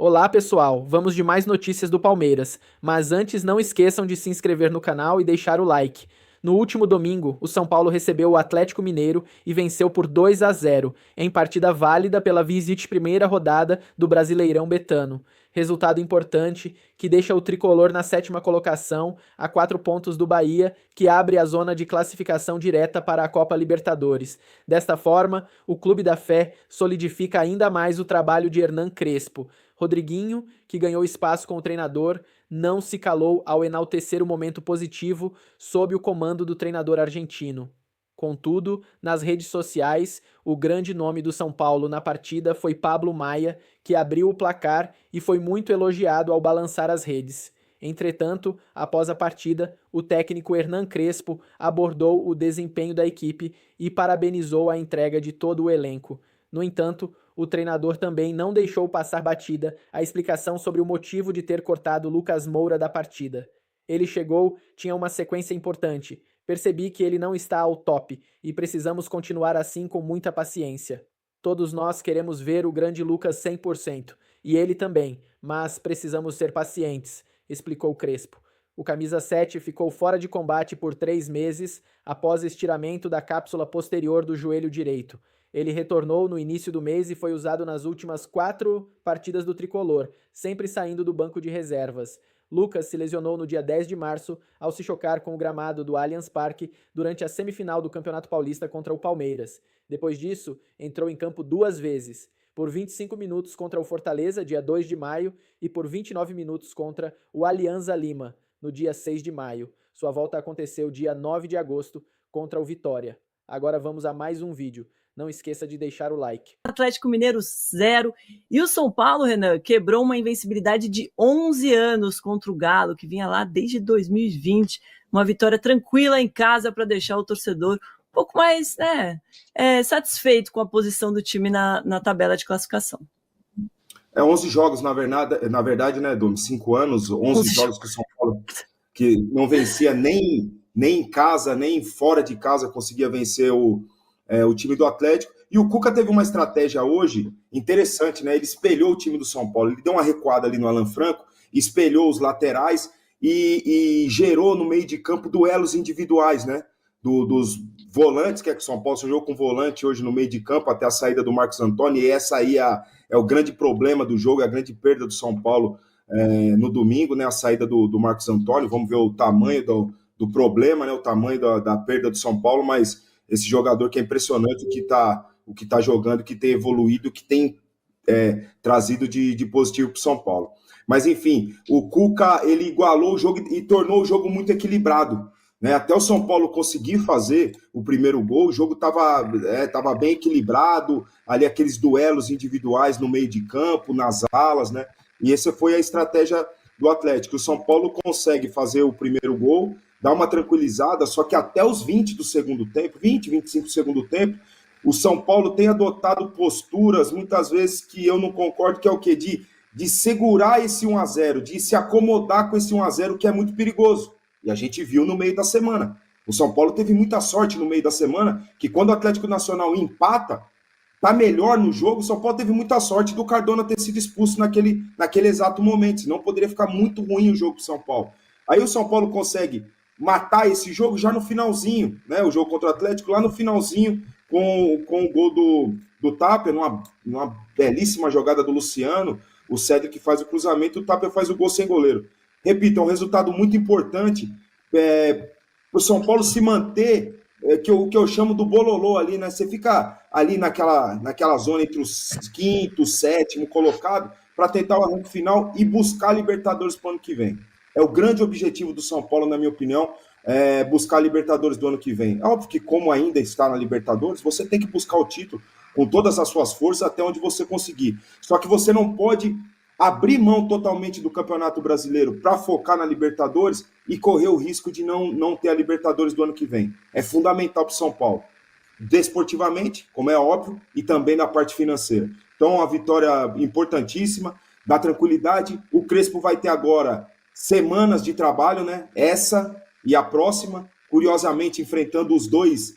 Olá, pessoal! Vamos de mais notícias do Palmeiras, mas antes não esqueçam de se inscrever no canal e deixar o like. No último domingo, o São Paulo recebeu o Atlético Mineiro e venceu por 2-0, em partida válida pela 21ª rodada do Brasileirão Betano. Resultado importante que deixa o tricolor na 7ª colocação, a 4 pontos do Bahia, que abre a zona de classificação direta para a Copa Libertadores. Desta forma, o Clube da Fé solidifica ainda mais o trabalho de Hernan Crespo. Rodriguinho, que ganhou espaço com o treinador, não se calou ao enaltecer o momento positivo sob o comando do treinador argentino. Contudo, nas redes sociais, o grande nome do São Paulo na partida foi Pablo Maia, que abriu o placar e foi muito elogiado ao balançar as redes. Entretanto, após a partida, o técnico Hernan Crespo abordou o desempenho da equipe e parabenizou a entrega de todo o elenco. No entanto, o treinador também não deixou passar batida a explicação sobre o motivo de ter cortado Lucas Moura da partida. Ele chegou, tinha uma sequência importante. Percebi que ele não está ao top e precisamos continuar assim com muita paciência. Todos nós queremos ver o grande Lucas 100%, e ele também, mas precisamos ser pacientes, explicou Crespo. O camisa 7 ficou fora de combate por 3 meses após estiramento da cápsula posterior do joelho direito. Ele retornou no início do mês e foi usado nas últimas 4 partidas do tricolor, sempre saindo do banco de reservas. Lucas se lesionou no dia 10 de março ao se chocar com o gramado do Allianz Parque durante a semifinal do Campeonato Paulista contra o Palmeiras. Depois disso, entrou em campo 2 vezes, por 25 minutos contra o Fortaleza, dia 2 de maio, e por 29 minutos contra o Alianza Lima, no dia 6 de maio. Sua volta aconteceu dia 9 de agosto contra o Vitória. Agora vamos a mais um vídeo. Não esqueça de deixar o like. Atlético Mineiro 0. E o São Paulo, Renan, quebrou uma invencibilidade de 11 anos contra o Galo, que vinha lá desde 2020. Uma vitória tranquila em casa para deixar o torcedor um pouco mais satisfeito com a posição do time na tabela de classificação. 11 jogos, na verdade, né, Domi? 5 anos, 11 jogos que o São Paulo que não vencia nem em casa, nem fora de casa conseguia vencer o time do Atlético. E o Cuca teve uma estratégia hoje interessante, né? Ele espelhou o time do São Paulo, ele deu uma recuada ali no Alan Franco, espelhou os laterais e gerou no meio de campo duelos individuais, né? Dos volantes, que é que o São Paulo jogou com volante hoje no meio de campo até a saída do Marcos Antônio, e essa aí é o grande problema do jogo, é a grande perda do São Paulo no domingo, né? A saída do Marcos Antônio. Vamos ver o tamanho do problema, né? O tamanho da perda do São Paulo, mas esse jogador que é impressionante, o que tá jogando, que tem evoluído, que tem trazido de positivo para o São Paulo. Mas, enfim, o Cuca, ele igualou o jogo e tornou o jogo muito equilibrado, né? Até o São Paulo conseguir fazer o primeiro gol, o jogo estava bem equilibrado, ali aqueles duelos individuais no meio de campo, nas alas, né? E essa foi a estratégia do Atlético. O São Paulo consegue fazer o primeiro gol, dá uma tranquilizada, só que até os 20 do segundo tempo, 20, 25 do segundo tempo, o São Paulo tem adotado posturas, muitas vezes, que eu não concordo, que é o quê? De segurar esse 1-0, de se acomodar com esse 1-0, que é muito perigoso. E a gente viu no meio da semana. O São Paulo teve muita sorte no meio da semana, que quando o Atlético Nacional empata, tá melhor no jogo, o São Paulo teve muita sorte do Cardona ter sido expulso naquele exato momento, senão poderia ficar muito ruim o jogo pro São Paulo. Aí o São Paulo consegue matar esse jogo já no finalzinho, né? O jogo contra o Atlético lá no finalzinho, com o gol do Tapia, numa belíssima jogada do Luciano, o Cédric faz o cruzamento, o Tapia faz o gol sem goleiro. Repito, é um resultado muito importante para o São Paulo se manter, que eu chamo do bololô ali, né? Você fica ali naquela zona entre os quinto, sétimo colocado, para tentar o arranque final e buscar a Libertadores para o ano que vem. É o grande objetivo do São Paulo, na minha opinião, buscar a Libertadores do ano que vem. É óbvio que, como ainda está na Libertadores, você tem que buscar o título com todas as suas forças até onde você conseguir. Só que você não pode abrir mão totalmente do Campeonato Brasileiro para focar na Libertadores e correr o risco de não ter a Libertadores do ano que vem. É fundamental para o São Paulo, desportivamente, como é óbvio, e também na parte financeira. Então, uma vitória importantíssima, dá tranquilidade. O Crespo vai ter agora semanas de trabalho, né? Essa e a próxima, curiosamente enfrentando os dois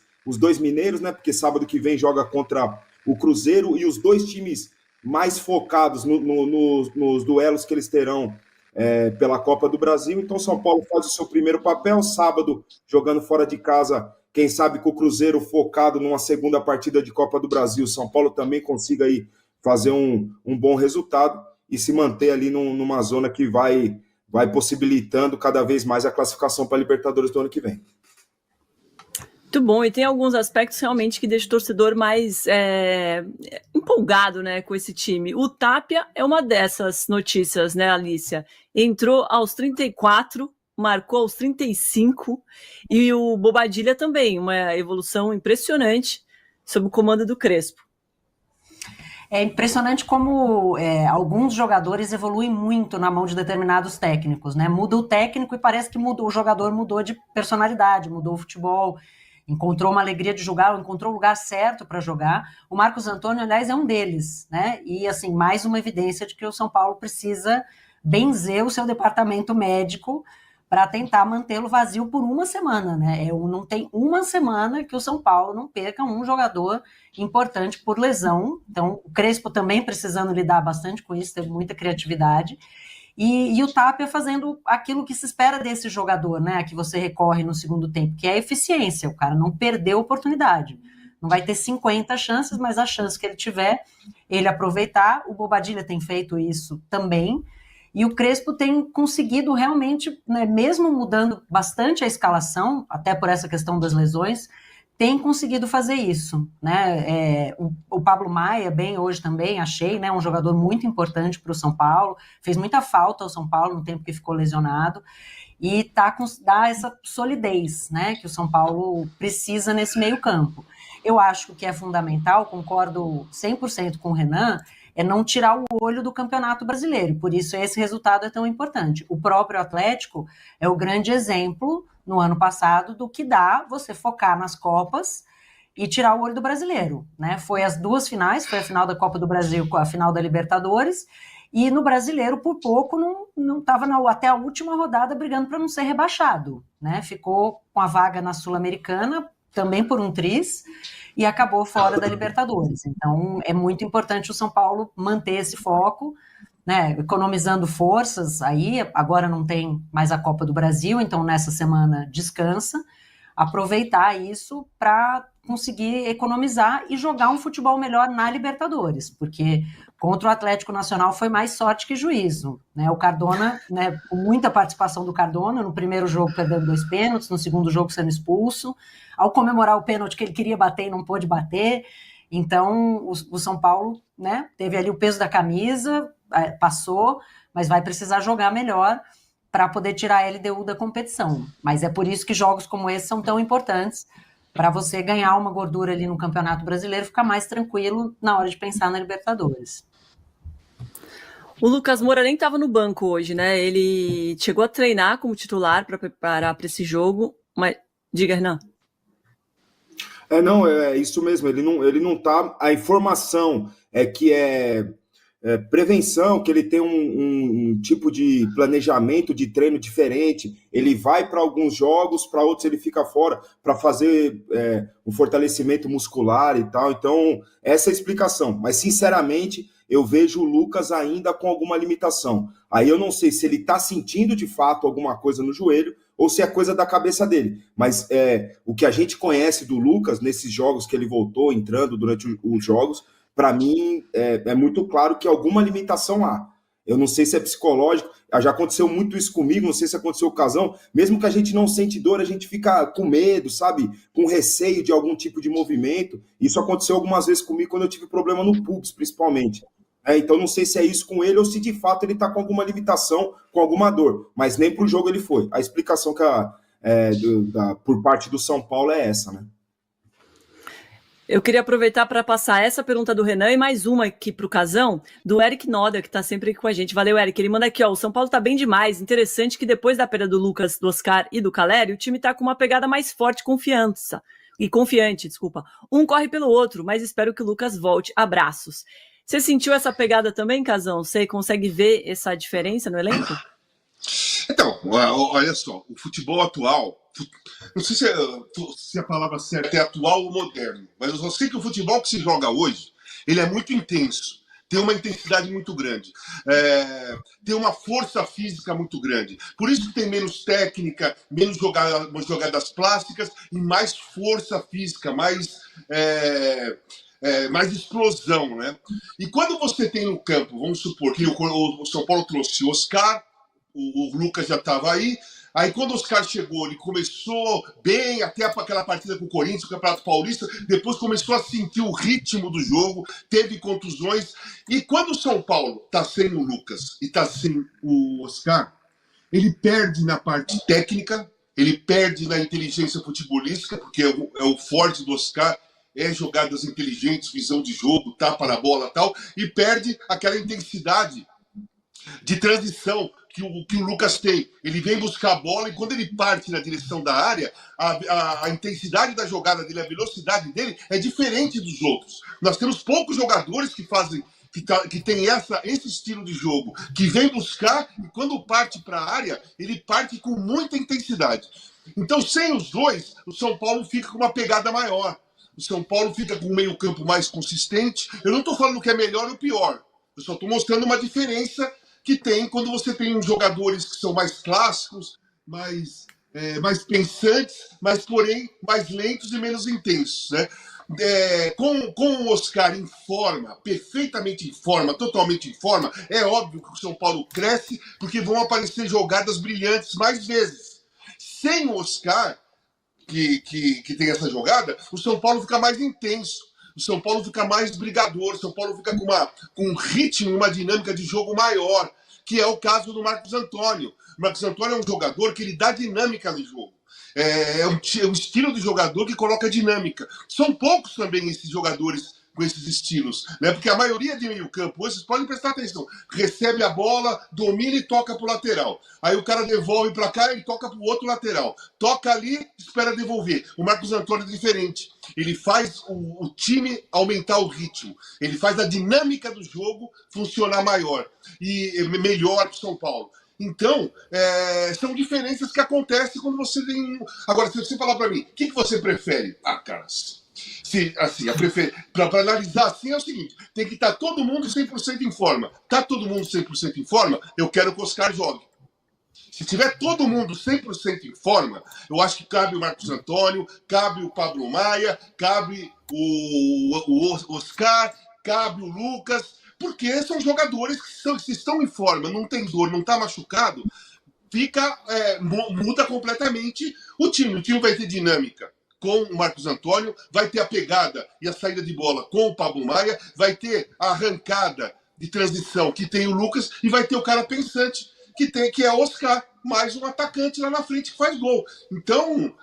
mineiros, né? Porque sábado que vem joga contra o Cruzeiro, e os dois times mais focados nos duelos que eles terão pela Copa do Brasil. Então, São Paulo faz o seu primeiro papel, sábado, jogando fora de casa, quem sabe com o Cruzeiro focado numa segunda partida de Copa do Brasil, São Paulo também consiga aí fazer um bom resultado e se manter ali numa zona que vai possibilitando cada vez mais a classificação para a Libertadores do ano que vem. Muito bom, e tem alguns aspectos realmente que deixam o torcedor mais empolgado, né, com esse time. O Tapia é uma dessas notícias, né, Alicia? Entrou aos 34, marcou aos 35, e o Bobadilla também, uma evolução impressionante sob o comando do Crespo. É impressionante como alguns jogadores evoluem muito na mão de determinados técnicos, né? Muda o técnico e parece que o jogador mudou de personalidade, mudou o futebol, encontrou uma alegria de jogar, encontrou o lugar certo para jogar. O Marcos Antônio, aliás, é um deles, né? E, assim, mais uma evidência de que o São Paulo precisa benzer o seu departamento médico para tentar mantê-lo vazio por uma semana, né? Não tem uma semana que o São Paulo não perca um jogador importante por lesão. Então, o Crespo também precisando lidar bastante com isso, teve muita criatividade. E o Tapia fazendo aquilo que se espera desse jogador, né? Que você recorre no segundo tempo, que é a eficiência. O cara não perdeu a oportunidade. Não vai ter 50 chances, mas a chance que ele tiver, ele aproveitar. O Bobadilla tem feito isso também. E o Crespo tem conseguido realmente, né, mesmo mudando bastante a escalação, até por essa questão das lesões, tem conseguido fazer isso, né? O Pablo Maia, bem hoje também, achei, né, um jogador muito importante para o São Paulo, fez muita falta ao São Paulo no tempo que ficou lesionado, e dá essa solidez, né, que o São Paulo precisa nesse meio campo. Eu acho que é fundamental, concordo 100% com o Renan, é não tirar o olho do Campeonato Brasileiro, por isso esse resultado é tão importante. O próprio Atlético é o grande exemplo, no ano passado, do que dá você focar nas Copas e tirar o olho do brasileiro, né? Foi as duas finais, foi a final da Copa do Brasil com a final da Libertadores, e no brasileiro, por pouco, não estava até a última rodada brigando para não ser rebaixado, né? Ficou com a vaga na Sul-Americana, também por um triz, e acabou fora da Libertadores. Então, é muito importante o São Paulo manter esse foco, né, economizando forças aí, agora não tem mais a Copa do Brasil, então nessa semana descansa, aproveitar isso para conseguir economizar e jogar um futebol melhor na Libertadores, porque contra o Atlético Nacional foi mais sorte que juízo, né? O Cardona, né, com muita participação do Cardona, no primeiro jogo perdendo 2 pênaltis, no segundo jogo sendo expulso, ao comemorar o pênalti que ele queria bater e não pôde bater. Então o São Paulo, né, teve ali o peso da camisa, passou, mas vai precisar jogar melhor para poder tirar a LDU da competição. Mas é por isso que jogos como esse são tão importantes, para você ganhar uma gordura ali no Campeonato Brasileiro, ficar mais tranquilo na hora de pensar na Libertadores. O Lucas Moura nem estava no banco hoje, né? Ele chegou a treinar como titular para preparar para esse jogo, mas diga, Hernan. Não, é isso mesmo, ele não tá, a informação é que prevenção, que ele tem um tipo de planejamento de treino diferente, ele vai para alguns jogos, para outros ele fica fora, para fazer um fortalecimento muscular e tal, então essa é a explicação, mas sinceramente eu vejo o Lucas ainda com alguma limitação, aí eu não sei se ele está sentindo de fato alguma coisa no joelho, ou se é coisa da cabeça dele, mas o que a gente conhece do Lucas, nesses jogos que ele voltou, entrando durante os jogos, para mim, é muito claro que alguma limitação há. Eu não sei se é psicológico, já aconteceu muito isso comigo, não sei se aconteceu com o Casão, mesmo que a gente não sente dor, a gente fica com medo, sabe? Com receio de algum tipo de movimento. Isso aconteceu algumas vezes comigo quando eu tive problema no pubis, principalmente. Então não sei se é isso com ele ou se de fato ele está com alguma limitação, com alguma dor. Mas nem para o jogo ele foi. A explicação por parte do São Paulo é essa, né? Eu queria aproveitar para passar essa pergunta do Renan e mais uma aqui para o Casão, do Eric Noda, que está sempre aqui com a gente. Valeu, Eric. Ele manda aqui, ó, o São Paulo está bem demais. Interessante que depois da perda do Lucas, do Oscar e do Caleri, o time está com uma pegada mais forte e confiante. Um corre pelo outro, mas espero que o Lucas volte. Abraços. Você sentiu essa pegada também, Casão? Você consegue ver essa diferença no elenco? Então, olha só, o futebol atual, não sei se a palavra certa é atual ou moderno, mas eu só sei que o futebol que se joga hoje, ele é muito intenso. tem uma intensidade muito grande, tem uma força física muito grande. Por isso que tem menos técnica, menos jogadas plásticas e mais força física, mais explosão, né? E quando você tem no campo, vamos supor que o São Paulo trouxe o Oscar, o Lucas já estava aí quando o Oscar chegou, ele começou bem, até aquela partida com o Corinthians, o Campeonato Paulista, depois começou a sentir o ritmo do jogo, teve contusões, e quando o São Paulo está sem o Lucas e está sem o Oscar, ele perde na parte técnica, ele perde na inteligência futebolística, porque é o forte do Oscar, jogadas inteligentes, visão de jogo, tapa na bola e tal, e perde aquela intensidade de transição que o Lucas tem. Ele vem buscar a bola e quando ele parte na direção da área, a intensidade da jogada dele, a velocidade dele é diferente dos outros. Nós temos poucos jogadores que tem esse estilo de jogo, que vem buscar e quando parte para a área, ele parte com muita intensidade. Então, sem os dois, o São Paulo fica com uma pegada maior. O São Paulo fica com um meio-campo mais consistente. Eu não estou falando que é melhor ou pior. Eu só estou mostrando uma diferença que tem quando você tem jogadores que são mais clássicos, mais pensantes, mas porém mais lentos e menos intensos, né? Com o Oscar em forma, perfeitamente em forma, totalmente em forma, é óbvio que o São Paulo cresce porque vão aparecer jogadas brilhantes mais vezes. Sem o Oscar, que tem essa jogada, o São Paulo fica mais intenso. O São Paulo fica mais brigador, o São Paulo fica com um ritmo, uma dinâmica de jogo maior, que é o caso do Marcos Antônio. O Marcos Antônio é um jogador que ele dá dinâmica no jogo. É um estilo de jogador que coloca dinâmica. São poucos também esses jogadores com esses estilos, né? Porque a maioria de meio campo, hoje, vocês podem prestar atenção, recebe a bola, domina e toca para o lateral. Aí o cara devolve para cá e toca para o outro lateral. Toca ali, espera devolver. O Marcos Antônio é diferente. Ele faz o time aumentar o ritmo. Ele faz a dinâmica do jogo funcionar maior e melhor para o São Paulo. Então, são diferenças que acontecem quando você tem... Agora, se você falar para mim, o que você prefere? Cara, para analisar assim é o seguinte, tem que estar todo mundo 100% em forma. Está todo mundo 100% em forma? Eu quero que o Oscar jogue. Se tiver todo mundo 100% em forma, eu acho que cabe o Marcos Antônio, cabe o Pablo Maia, cabe o Oscar, cabe o Lucas, porque são jogadores que estão em forma, não tem dor, não está machucado, muda completamente o time. O time vai ter dinâmica com o Marcos Antônio, vai ter a pegada e a saída de bola com o Pablo Maia, vai ter a arrancada de transição que tem o Lucas e vai ter o cara pensante que é o Oscar, mais um atacante lá na frente que faz gol. Então,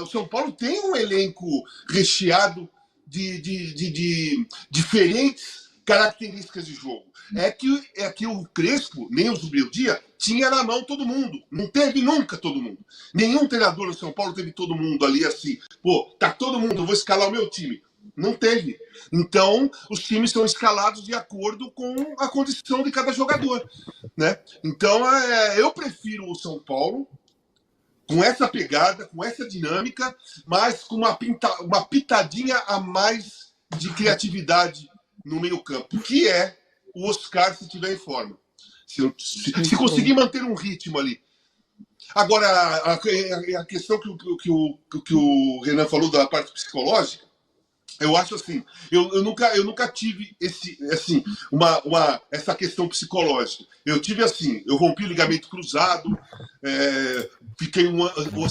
o São Paulo tem um elenco recheado de diferentes características de jogo. É que o Crespo, nem o Zubeldia, tinha na mão todo mundo. Não teve nunca todo mundo. Nenhum treinador no São Paulo teve todo mundo ali assim. Tá todo mundo, eu vou escalar o meu time. Não teve. Então, os times são escalados de acordo com a condição de cada jogador, né? Então, eu prefiro o São Paulo com essa pegada, com essa dinâmica, mas com uma pitadinha a mais de criatividade no meio-campo, que é o Oscar se estiver em forma. Se conseguir manter um ritmo ali. Agora, a questão que o Renan falou da parte psicológica, eu acho assim, eu nunca tive essa questão psicológica. Eu tive assim, eu rompi o ligamento cruzado, fiquei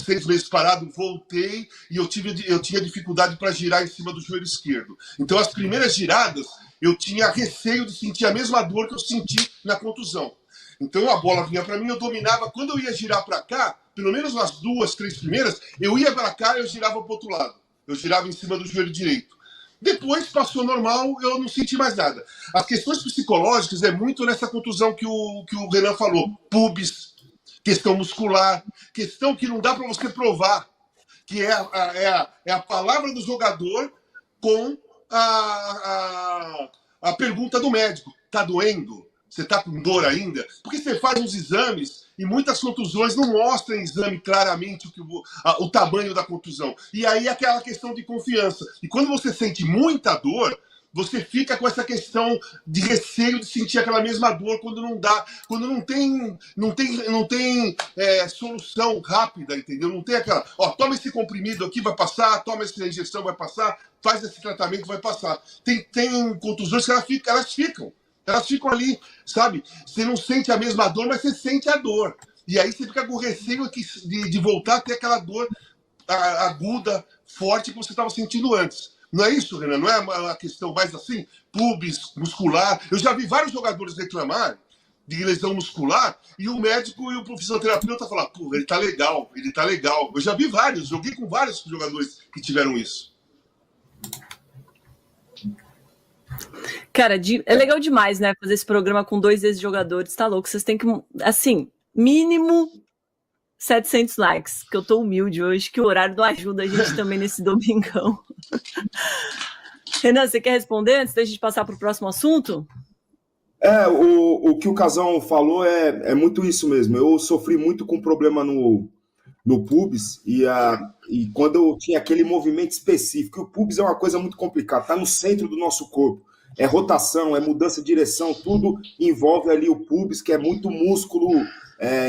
6 meses parado, voltei e eu tinha dificuldade para girar em cima do joelho esquerdo. Então, as primeiras giradas, eu tinha receio de sentir a mesma dor que eu senti na contusão. Então, a bola vinha para mim, eu dominava. Quando eu ia girar para cá, pelo menos nas 2, 3 primeiras, eu ia para cá e eu girava para o outro lado. Eu girava em cima do joelho direito. Depois passou normal, eu não senti mais nada. As questões psicológicas é muito nessa contusão que o Renan falou. Pubis, questão muscular, questão que não dá para você provar, que é a palavra do jogador com a pergunta do médico. Tá doendo? Você tá com dor ainda? Porque você faz uns exames e muitas contusões não mostram em exame claramente o tamanho da contusão. E aí é aquela questão de confiança. E quando você sente muita dor, você fica com essa questão de receio de sentir aquela mesma dor quando não dá, quando não tem solução rápida, entendeu? Não tem aquela, toma esse comprimido aqui, vai passar, toma essa injeção, vai passar, faz esse tratamento, vai passar. Tem contusões que elas ficam ali, sabe? Você não sente a mesma dor, mas você sente a dor. E aí você fica com receio de voltar a ter aquela dor aguda, forte que você estava sentindo antes. Não é isso, Renan? Não é uma questão mais assim? Pubis, muscular. Eu já vi vários jogadores reclamarem de lesão muscular e o médico e o fisioterapeuta falar, pô, ele tá legal. Eu já vi vários, joguei com vários jogadores que tiveram isso. Cara, é legal demais, né? Fazer esse programa com 2 ex-jogadores, tá louco? Vocês têm que, assim, mínimo 700 likes, que eu tô humilde hoje, que o horário não ajuda a gente também nesse domingão. Renan, você quer responder antes da gente passar para o próximo assunto? O que o Casão falou é muito isso mesmo. Eu sofri muito com problema no pubis e quando eu tinha aquele movimento específico, o pubis é uma coisa muito complicada, tá no centro do nosso corpo. É rotação, é mudança de direção, tudo envolve ali o pubis, que é muito músculo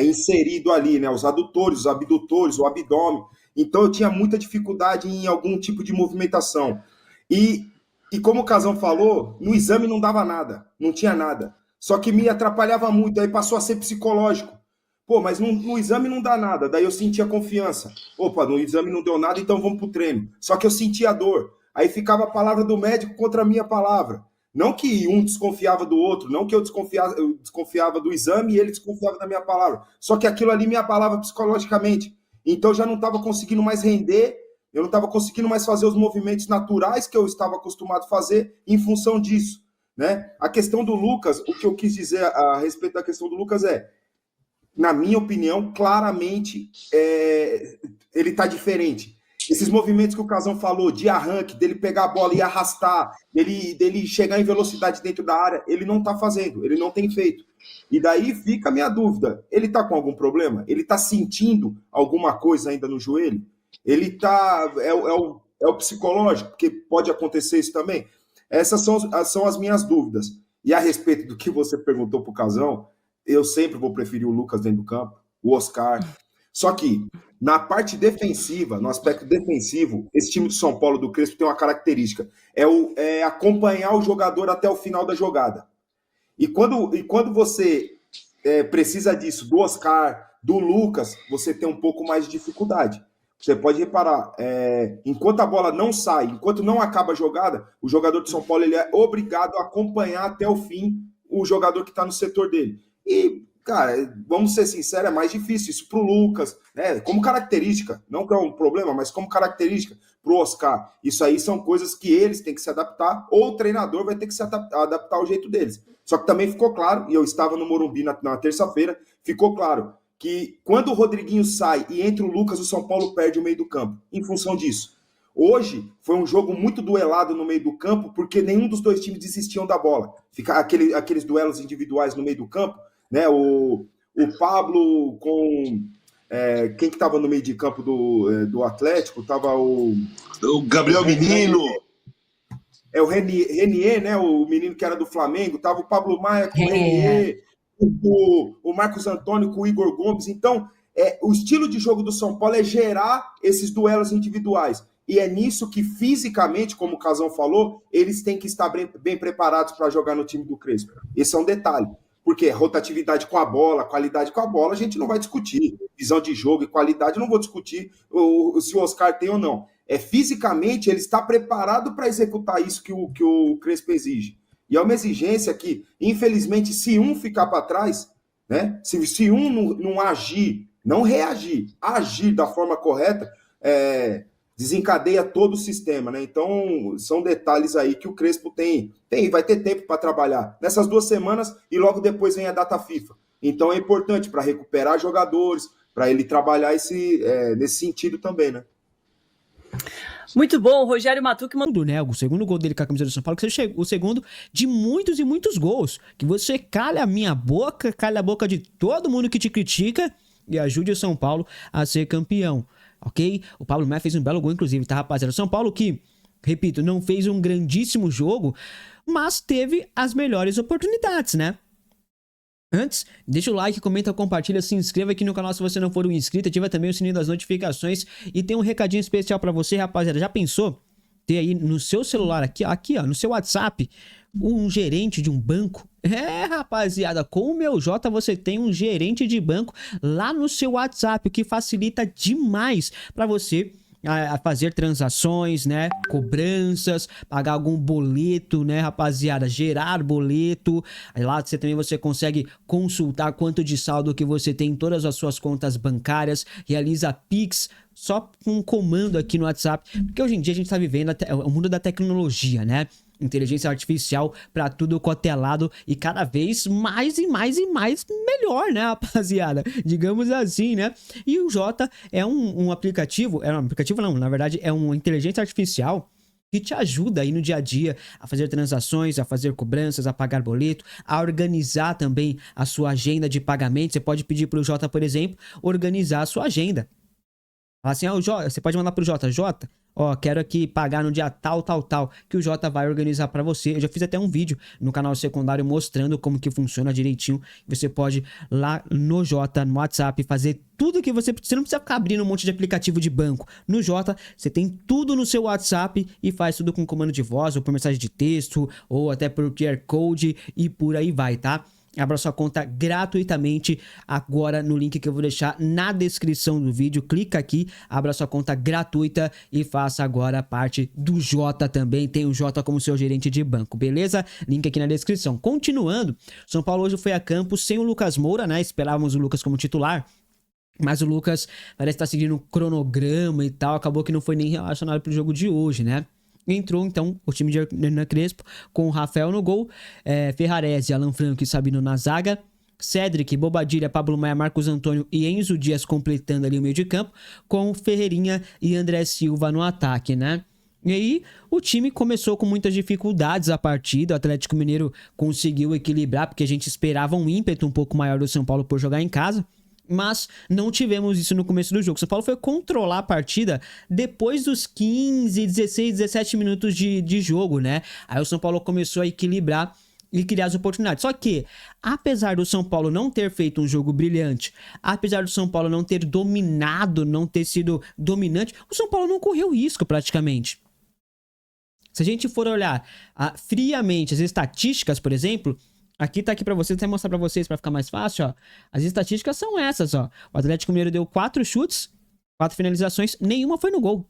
inserido ali, né? Os adutores, os abdutores, o abdômen. Então eu tinha muita dificuldade em algum tipo de movimentação. E como o Casão falou, no exame não dava nada, não tinha nada. Só que me atrapalhava muito, aí passou a ser psicológico. Pô, mas no exame não dá nada, daí eu sentia confiança. Opa, no exame não deu nada, então vamos pro treino. Só que eu sentia dor. Aí ficava a palavra do médico contra a minha palavra. Não que um desconfiava do outro, não que eu desconfiava do exame e ele desconfiava da minha palavra. Só que aquilo ali me abalava psicologicamente. Então eu já não estava conseguindo mais render, eu não estava conseguindo mais fazer os movimentos naturais que eu estava acostumado a fazer em função disso, né? A questão do Lucas, o que eu quis dizer a respeito da questão do Lucas na minha opinião, claramente ele está diferente. Esses movimentos que o Casão falou, de arranque, dele pegar a bola e arrastar, dele chegar em velocidade dentro da área, ele não está fazendo, ele não tem feito. E daí fica a minha dúvida, ele está com algum problema? Ele está sentindo alguma coisa ainda no joelho? Ele está... É o psicológico, porque pode acontecer isso também? Essas são as minhas dúvidas. E a respeito do que você perguntou para o Casão, eu sempre vou preferir o Lucas dentro do campo, o Oscar. Só que, na parte defensiva, no aspecto defensivo, esse time do São Paulo do Crespo tem uma característica, é acompanhar o jogador até o final da jogada. E quando você precisa disso, do Oscar, do Lucas, você tem um pouco mais de dificuldade. Você pode reparar, enquanto a bola não sai, enquanto não acaba a jogada, o jogador de São Paulo ele é obrigado a acompanhar até o fim o jogador que está no setor dele. E, cara, vamos ser sinceros, é mais difícil isso para o Lucas, né? Como característica, não que é um problema, mas como característica para o Oscar. Isso aí são coisas que eles têm que se adaptar, ou o treinador vai ter que se adaptar ao jeito deles. Só que também ficou claro, e eu estava no Morumbi na terça-feira, ficou claro que quando o Rodriguinho sai e entra o Lucas, o São Paulo perde o meio do campo, em função disso. Hoje foi um jogo muito duelado no meio do campo, porque nenhum dos dois times desistiam da bola. Fica aqueles duelos individuais no meio do campo, né? O Pablo com... quem que estava no meio de campo do Atlético? Tava o Gabriel Menino. O Renier, né? O menino que era do Flamengo. Tava o Pablo Maia com o Renier. O Marcos Antônio com o Igor Gomes. Então, o estilo de jogo do São Paulo é gerar esses duelos individuais. E é nisso que, fisicamente, como o Casão falou, eles têm que estar bem preparados para jogar no time do Crespo. Esse é um detalhe. Porque rotatividade com a bola, qualidade com a bola, a gente não vai discutir. Visão de jogo e qualidade, eu não vou discutir se o Oscar tem ou não. Fisicamente, ele está preparado para executar isso que o Crespo exige. E é uma exigência que, infelizmente, se um ficar para trás, né? Se um não agir, não reagir, agir da forma correta, desencadeia todo o sistema, né? Então, são detalhes aí que o Crespo vai ter tempo para trabalhar nessas 2 semanas e logo depois vem a data FIFA. Então, é importante para recuperar jogadores, para ele trabalhar nesse sentido também, né? Muito bom, o Rogério Matuque mandou, né? O segundo gol dele com a camisa do São Paulo, que seja o segundo de muitos e muitos gols. Que você calha a minha boca, calha a boca de todo mundo que te critica e ajude o São Paulo a ser campeão, ok? O Pablo Maia fez um belo gol, inclusive, tá, rapaziada? O São Paulo que Repito, não fez um grandíssimo jogo, mas teve as melhores oportunidades, né? Antes, deixa o like, comenta, compartilha, se inscreva aqui no canal se você não for um inscrito, ativa também o sininho das notificações e tem um recadinho especial pra você, rapaziada. Já pensou ter aí no seu celular, aqui ó, no seu WhatsApp, um gerente de um banco? Rapaziada, com o Meu Jota você tem um gerente de banco lá no seu WhatsApp, o que facilita demais pra você a fazer transações, né, cobranças, pagar algum boleto, né, rapaziada, gerar boleto. Aí lá você consegue consultar quanto de saldo que você tem em todas as suas contas bancárias, realiza Pix só com um comando aqui no WhatsApp, porque hoje em dia a gente tá vivendo o mundo da tecnologia, né? Inteligência artificial pra tudo quanto é lado e cada vez mais e mais melhor, né, rapaziada? Digamos assim, né? E o Jota é um aplicativo, na verdade é uma inteligência artificial que te ajuda aí no dia a dia a fazer transações, a fazer cobranças, a pagar boleto, a organizar também a sua agenda de pagamento. Você pode pedir pro Jota, por exemplo, organizar a sua agenda. Fala assim, você pode mandar pro Jota, quero aqui pagar no dia tal, que o Jota vai organizar pra você. Eu já fiz até um vídeo no canal secundário mostrando como que funciona direitinho. Você pode lá no Jota, no WhatsApp, fazer tudo que você não precisa ficar abrindo um monte de aplicativo de banco. No Jota, você tem tudo no seu WhatsApp e faz tudo com comando de voz, ou por mensagem de texto, ou até por QR Code e por aí vai, tá? Abra sua conta gratuitamente agora no link que eu vou deixar na descrição do vídeo. Clica aqui, abra sua conta gratuita e faça agora parte do Jota também. Tem o Jota como seu gerente de banco, beleza? Link aqui na descrição. Continuando, São Paulo hoje foi a campo sem o Lucas Moura, né? Esperávamos o Lucas como titular, mas o Lucas parece estar seguindo um cronograma e tal. Acabou que não foi nem relacionado pro jogo de hoje, né? Entrou, então, o time de Hernan Crespo com o Rafael no gol, Ferrarese, Alan Franco e Sabino na zaga, Cedric, Bobadilha, Pablo Maia, Marcos Antônio e Enzo Dias completando ali o meio de campo, com Ferreirinha e André Silva no ataque, né? E aí, o time começou com muitas dificuldades a partida, o Atlético Mineiro conseguiu equilibrar, porque a gente esperava um ímpeto um pouco maior do São Paulo por jogar em casa, mas não tivemos isso no começo do jogo. São Paulo foi controlar a partida depois dos 15, 16, 17 minutos de jogo, né? Aí o São Paulo começou a equilibrar e criar as oportunidades. Só que, apesar do São Paulo não ter feito um jogo brilhante, apesar do São Paulo não ter dominado, não ter sido dominante, o São Paulo não correu risco praticamente. Se a gente for olhar friamente as estatísticas, por exemplo, tá aqui pra vocês, até mostrar pra vocês pra ficar mais fácil, ó. As estatísticas são essas, ó. O Atlético Mineiro deu 4 chutes, 4 finalizações, nenhuma foi no gol.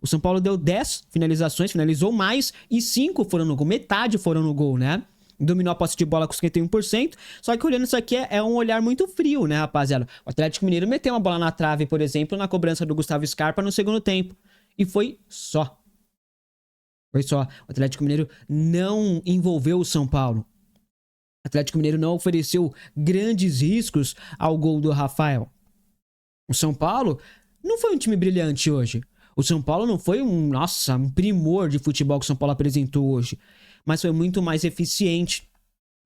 O São Paulo deu 10 finalizações, finalizou mais, e 5 foram no gol, metade foram no gol, né? Dominou a posse de bola com 51%, só que olhando isso aqui é um olhar muito frio, né, rapaziada? O Atlético Mineiro meteu uma bola na trave, por exemplo, na cobrança do Gustavo Scarpa no segundo tempo. E foi só. Foi só. O Atlético Mineiro não envolveu o São Paulo. O Atlético Mineiro não ofereceu grandes riscos ao gol do Rafael. O São Paulo não foi um time brilhante hoje. O São Paulo não foi um primor de futebol que o São Paulo apresentou hoje. Mas foi muito mais eficiente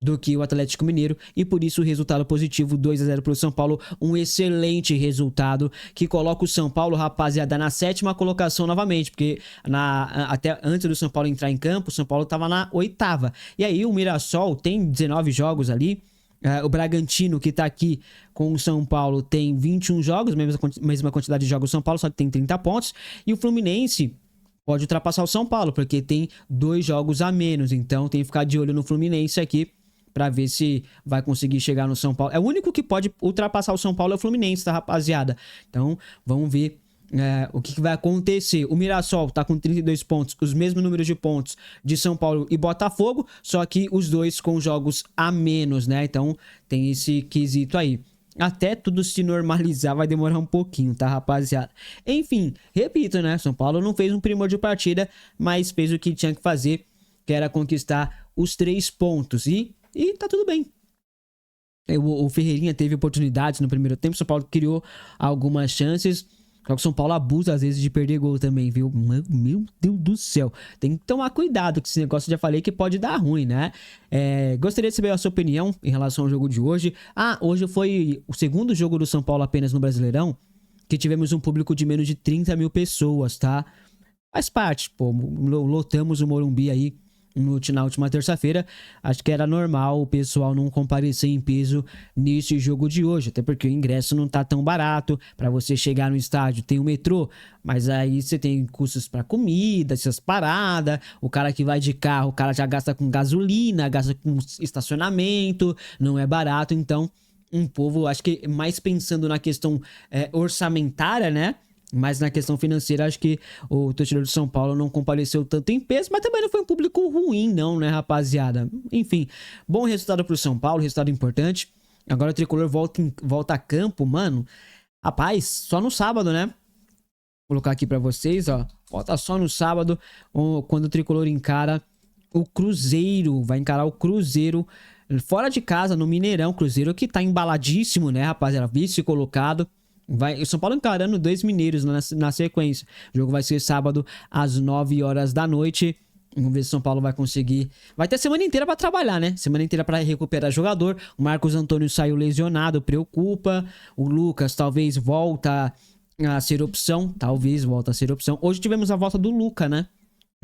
do que o Atlético Mineiro e por isso o resultado positivo 2-0 para o São Paulo, um excelente resultado que coloca o São Paulo, rapaziada, na 7ª colocação novamente, porque até antes do São Paulo entrar em campo, o São Paulo estava na 8ª. E aí o Mirassol tem 19 jogos ali, o Bragantino, que tá aqui com o São Paulo, tem 21 jogos, mesma quantidade de jogos do São Paulo, só que tem 30 pontos, e o Fluminense pode ultrapassar o São Paulo, porque tem 2 jogos a menos, então tem que ficar de olho no Fluminense aqui, pra ver se vai conseguir chegar no São Paulo. É o único que pode ultrapassar o São Paulo é o Fluminense, tá, rapaziada? Então, vamos ver o que vai acontecer. O Mirassol tá com 32 pontos, os mesmos números de pontos de São Paulo e Botafogo, só que os dois com jogos a menos, né? Então, tem esse quesito aí. Até tudo se normalizar vai demorar um pouquinho, tá, rapaziada? Enfim, repito, né? São Paulo não fez um primor de partida, mas fez o que tinha que fazer, que era conquistar os 3 pontos. E tá tudo bem. O Ferreirinha teve oportunidades no primeiro tempo. O São Paulo criou algumas chances. Só que o São Paulo abusa às vezes de perder gol também, viu? Meu Deus do céu. Tem que tomar cuidado com esse negócio. Já falei que pode dar ruim, né? Gostaria de saber a sua opinião em relação ao jogo de hoje. Hoje foi o segundo jogo do São Paulo apenas no Brasileirão que tivemos um público de menos de 30 mil pessoas, tá? faz parte, pô, lotamos o Morumbi aí na última terça-feira. Acho que era normal o pessoal não comparecer em peso nesse jogo de hoje, até porque o ingresso não tá tão barato. Para você chegar no estádio tem o metrô, mas aí você tem custos para comida, essas paradas. O cara que vai de carro, o cara já gasta com gasolina, gasta com estacionamento, não é barato. Então um povo, acho que mais pensando na questão orçamentária, né? Mas na questão financeira, acho que o torcedor de São Paulo não compareceu tanto em peso, mas também não foi um público ruim, não, né, rapaziada? Enfim, bom resultado pro São Paulo, resultado importante. Agora o Tricolor volta a campo, mano. Rapaz, só no sábado, né? Vou colocar aqui pra vocês, ó. Volta só no sábado, quando o Tricolor encara o Cruzeiro. Vai encarar o Cruzeiro fora de casa, no Mineirão. Cruzeiro que tá embaladíssimo, né, rapaziada? Vice colocado. O São Paulo encarando 2 mineiros na sequência. O jogo vai ser sábado às 9 horas da noite. Vamos ver se o São Paulo vai conseguir. Vai ter semana inteira pra trabalhar, né? Semana inteira pra recuperar jogador. O Marcos Antônio saiu lesionado, preocupa. O Lucas talvez volta a ser opção. Hoje tivemos a volta do Luca, né?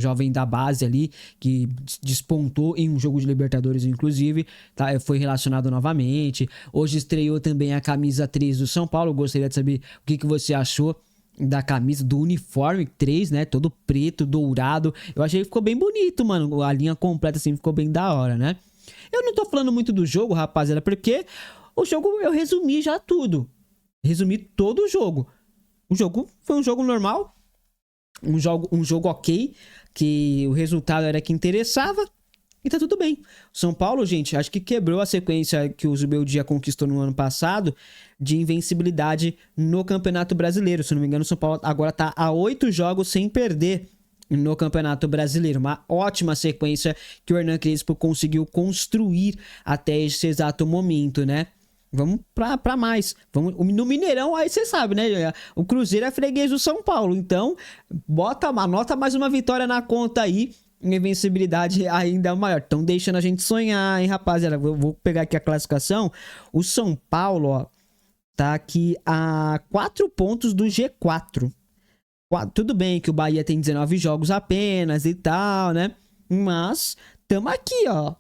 Jovem da base ali, que despontou em um jogo de Libertadores, inclusive, tá? Foi relacionado novamente. Hoje estreou também a camisa 3 do São Paulo. Gostaria de saber o que você achou da camisa, do uniforme 3, né? Todo preto, dourado. Eu achei que ficou bem bonito, mano. A linha completa, assim, ficou bem da hora, né? Eu não tô falando muito do jogo, rapaziada, porque o jogo eu resumi já tudo. Resumi todo o jogo. O jogo foi um jogo normal. Um jogo ok, que o resultado era que interessava e tá tudo bem. São Paulo, gente, acho que quebrou a sequência que o Zubeldia conquistou no ano passado de invencibilidade no Campeonato Brasileiro. Se não me engano, o São Paulo agora tá a 8 jogos sem perder no Campeonato Brasileiro. Uma ótima sequência que o Hernan Crespo conseguiu construir até esse exato momento, né? Vamos pra mais. Vamos, no Mineirão, aí você sabe, né? O Cruzeiro é freguês do São Paulo. Então, anota mais uma vitória na conta aí. Invencibilidade ainda maior. Então, deixando a gente sonhar, hein, rapaziada? Vou pegar aqui a classificação. O São Paulo, ó, tá aqui a 4 pontos do G4. Tudo bem que o Bahia tem 19 jogos apenas e tal, né? Mas tamo aqui, ó.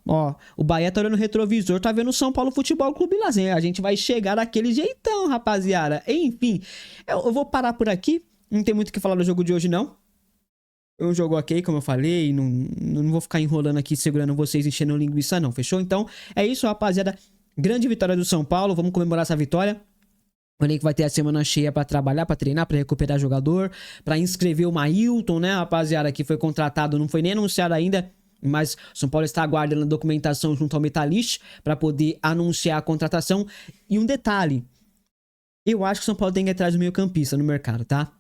O Bahia tá olhando o retrovisor, tá vendo o São Paulo Futebol Clube lá. A gente vai chegar daquele jeitão, rapaziada. Enfim, eu vou parar por aqui. Não tem muito o que falar do jogo de hoje, não. Foi um jogo ok, como eu falei. Não vou ficar enrolando aqui, segurando vocês, enchendo linguiça, não. Fechou? Então, é isso, rapaziada. Grande vitória do São Paulo. Vamos comemorar essa vitória. Falei que vai ter a semana cheia pra trabalhar, pra treinar, pra recuperar jogador, pra inscrever o Mailton, né, rapaziada, que foi contratado, não foi nem anunciado ainda, mas o São Paulo está aguardando a documentação junto ao Metalist pra poder anunciar a contratação. E um detalhe, eu acho que o São Paulo tem que ir atrás do meio campista no mercado, tá?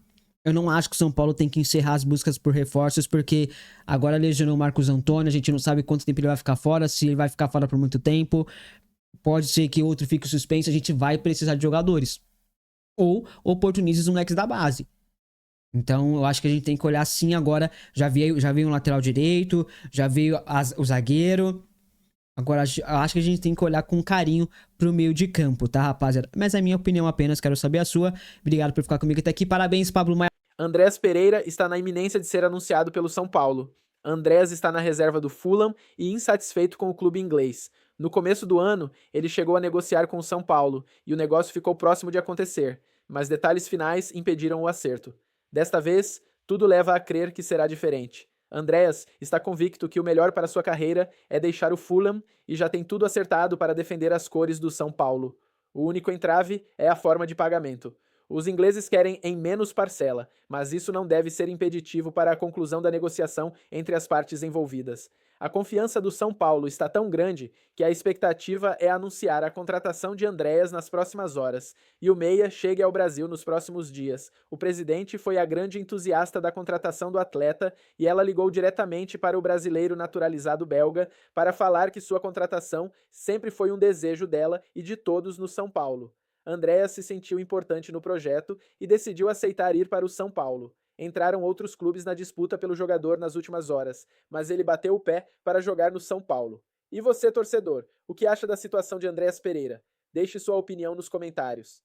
Eu não acho que o São Paulo tem que encerrar as buscas por reforços, porque agora lesionou o Marcos Antônio, a gente não sabe quanto tempo ele vai ficar fora, se ele vai ficar fora por muito tempo, pode ser que outro fique suspenso, a gente vai precisar de jogadores. Ou oportunize os moleques da base. Então, eu acho que a gente tem que olhar sim agora. Já veio um lateral direito, já veio o zagueiro. Agora, eu acho que a gente tem que olhar com carinho pro meio de campo, tá, rapaziada? Mas é minha opinião apenas, quero saber a sua. Obrigado por ficar comigo até aqui. Parabéns, Pablo Maia. Andrés Pereira está na iminência de ser anunciado pelo São Paulo. Andrés está na reserva do Fulham e insatisfeito com o clube inglês. No começo do ano, ele chegou a negociar com o São Paulo e o negócio ficou próximo de acontecer, mas detalhes finais impediram o acerto. Desta vez, tudo leva a crer que será diferente. Andrés está convicto que o melhor para sua carreira é deixar o Fulham e já tem tudo acertado para defender as cores do São Paulo. O único entrave é a forma de pagamento. Os ingleses querem em menos parcela, mas isso não deve ser impeditivo para a conclusão da negociação entre as partes envolvidas. A confiança do São Paulo está tão grande que a expectativa é anunciar a contratação de Andrés nas próximas horas e o meia chegue ao Brasil nos próximos dias. O presidente foi a grande entusiasta da contratação do atleta e ela ligou diretamente para o brasileiro naturalizado belga para falar que sua contratação sempre foi um desejo dela e de todos no São Paulo. Andrés se sentiu importante no projeto e decidiu aceitar ir para o São Paulo. Entraram outros clubes na disputa pelo jogador nas últimas horas, mas ele bateu o pé para jogar no São Paulo. E você, torcedor, o que acha da situação de Andrés Pereira? Deixe sua opinião nos comentários.